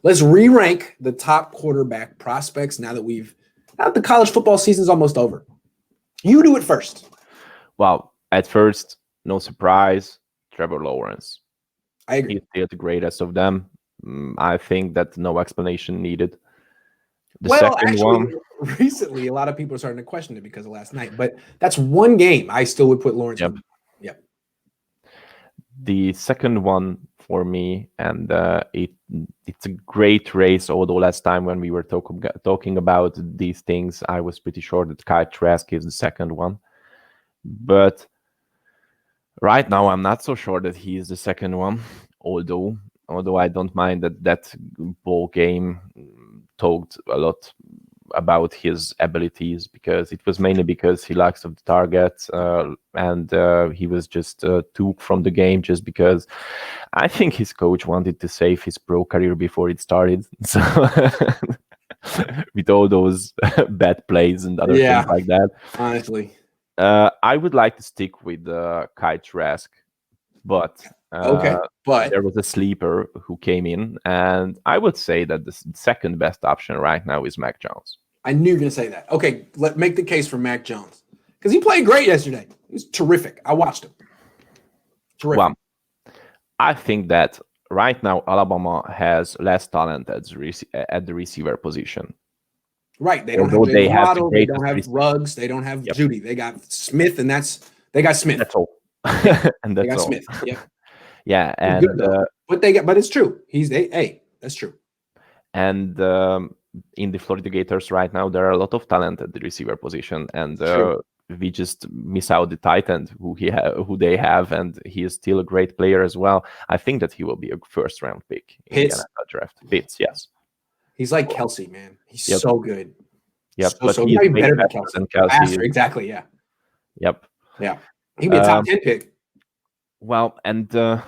Let's re-rank the top quarterback prospects now that the college football season is almost over. You do it first. Well, at first, no surprise, Trevor Lawrence. I agree. He's still the greatest of them. I think that no explanation needed. The Well, second actually, one, recently, a lot of people are starting to question it because of last night. But that's one game. I still would put Lawrence. Yep. Yep. The second one for me, and it's a great race. Although last time when we were talking about these things, I was pretty sure that Trask is the second one. But right now, I'm not so sure that he is the second one. Although I don't mind that ball game talked a lot about his abilities, because it was mainly because he lacks of the target, and he was just took from the game just because I think his coach wanted to save his pro career before it started. So with all those bad plays and other things like that. Honestly, I would like to stick with Trask, but but there was a sleeper who came in, and I would say that the second best option right now is Mack Jones. I knew you were going to say that. Okay, let's make the case for Mack Jones, because he played great yesterday. He was terrific. I watched him. Terrific. Well, I think that right now Alabama has less talent at the receiver position. Right. They don't have Jalen Waddle. They don't have Ruggs. They don't have Judy. They got Smith, and they got Smith. That's all. And that's they got all. Smith. Yep. Yeah, and good, but it's true. That's true. And in the Florida Gators right now, there are a lot of talent at the receiver position, and we just miss out the tight end who they have, and he is still a great player as well. I think that he will be a first-round pick in the NFL draft. Pitts, yes. He's like Kelsey, man. He's so good. Yep, but he's better than Kelsey. Faster, exactly, yeah. Yep. Yeah. He'd be a top 10 pick. Well, and the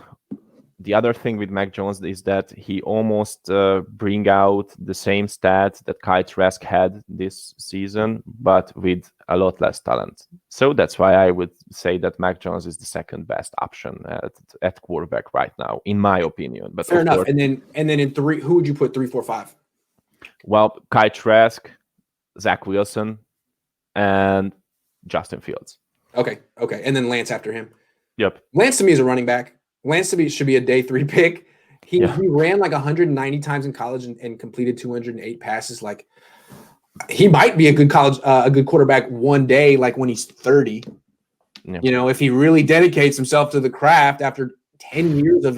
other thing with Mack Jones is that he almost bring out the same stats that Trask had this season, but with a lot less talent. So that's why I would say that Mack Jones is the second best option at quarterback right now, in my opinion. But fair enough. And then in 3, who would you put 3, 4, 5? Well, Trask, Zach Wilson, and Justin Fields. Okay. And then Lance after him. Yep. Lance to me is a running back. Lance to me should be a day 3 pick. He ran like 190 times in college and completed 208 passes. Like, he might be a good quarterback one day, like when he's 30. Yeah. If he really dedicates himself to the craft after 10 years of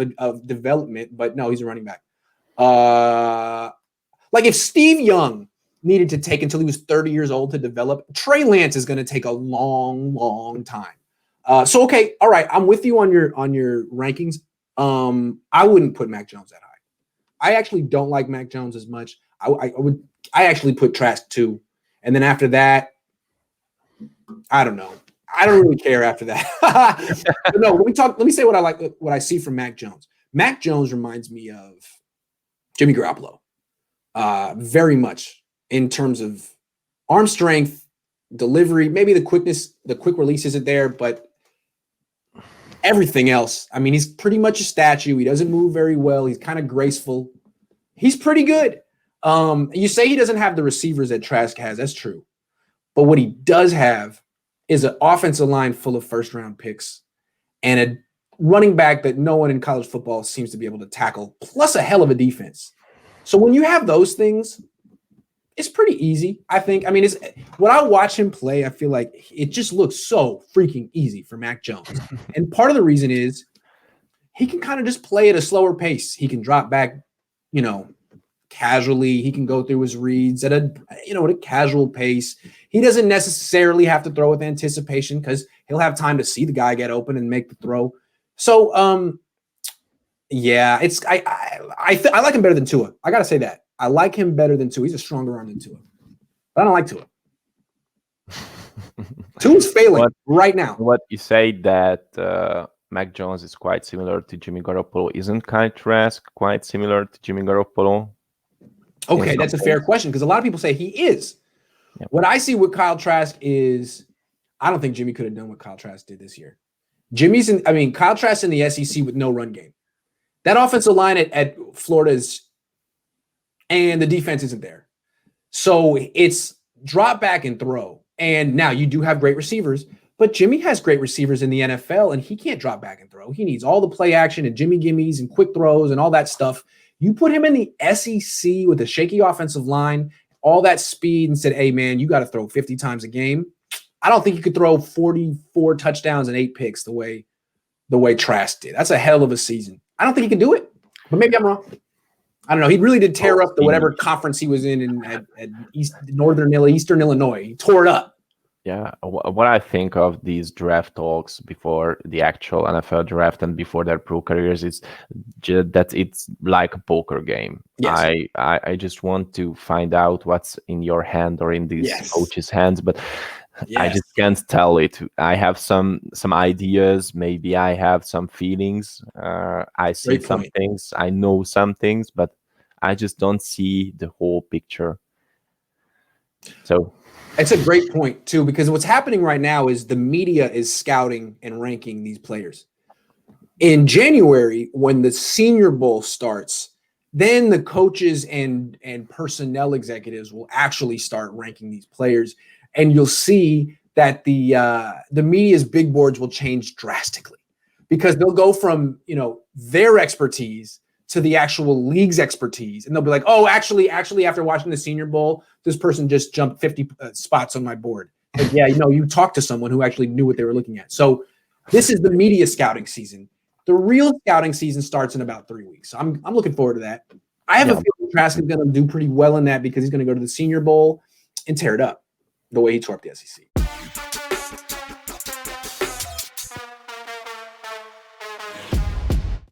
development. But no, he's a running back. Like if Steve Young needed to take until he was 30 years old to develop, Trey Lance is going to take a long, long time. So, okay, all right, I'm with you on your rankings. I wouldn't put Mack Jones that high. I actually don't like Mack Jones as much. I actually put Trask 2, and then after that, I don't know. I don't really care after that. But no, let me say what I see from Mack Jones. Mack Jones reminds me of Jimmy Garoppolo, very much in terms of arm strength, delivery. Maybe the quick release isn't there, but everything else, I mean, he's pretty much a statue. He doesn't move very well. He's kind of graceful. He's pretty good. You say he doesn't have the receivers that Trask has. That's true. But what he does have is an offensive line full of first-round picks and a running back that no one in college football seems to be able to tackle, plus a hell of a defense. So when you have those things, it's pretty easy, I think. I mean, when I watch him play, I feel like it just looks so freaking easy for Mack Jones. And part of the reason is he can kind of just play at a slower pace. He can drop back, casually. He can go through his reads at a casual pace. He doesn't necessarily have to throw with anticipation because he'll have time to see the guy get open and make the throw. So, I like him better than Tua. I got to say that. I like him better than Tua. He's a stronger arm than Tua. But I don't like Tua. Tua's failing right now. What you say that Mack Jones is quite similar to Jimmy Garoppolo. Isn't Trask quite similar to Jimmy Garoppolo? Okay, that's a fair question because a lot of people say he is. Yep. What I see with Kyle Trask is I don't think Jimmy could have done what Kyle Trask did this year. Kyle Trask in the SEC with no run game. That offensive line at Florida is and the defense isn't there. So it's drop back and throw. And now you do have great receivers, but Jimmy has great receivers in the NFL, and he can't drop back and throw. He needs all the play action and Jimmy gimmies and quick throws and all that stuff. You put him in the SEC with a shaky offensive line, all that speed, and said, hey, man, you got to throw 50 times a game. I don't think you could throw 44 touchdowns and 8 picks the way Trask did. That's a hell of a season. I don't think he can do it, but maybe I'm wrong. I don't know. He really did tear up the whatever conference he was in at Eastern Illinois. He tore it up. Yeah. What I think of these draft talks before the actual NFL draft and before their pro careers is that it's like a poker game. Yes. I just want to find out what's in your hand or in these coaches' hands, but I just can't tell it. I have some ideas. Maybe I have some feelings. I see some things. I know some things, but I just don't see the whole picture. So it's a great point too, because what's happening right now is the media is scouting and ranking these players. In January, when the Senior Bowl starts, then the coaches and personnel executives will actually start ranking these players. And you'll see that the media's big boards will change drastically because they'll go from, their expertise to the actual league's expertise. And they'll be like, oh, actually, after watching the Senior Bowl, this person just jumped 50 spots on my board. Like, yeah, you talked to someone who actually knew what they were looking at. So this is the media scouting season. The real scouting season starts in about 3 weeks. So I'm looking forward to that. I have a feeling Trask is going to do pretty well in that because he's going to go to the Senior Bowl and tear it up the way he tore up the SEC.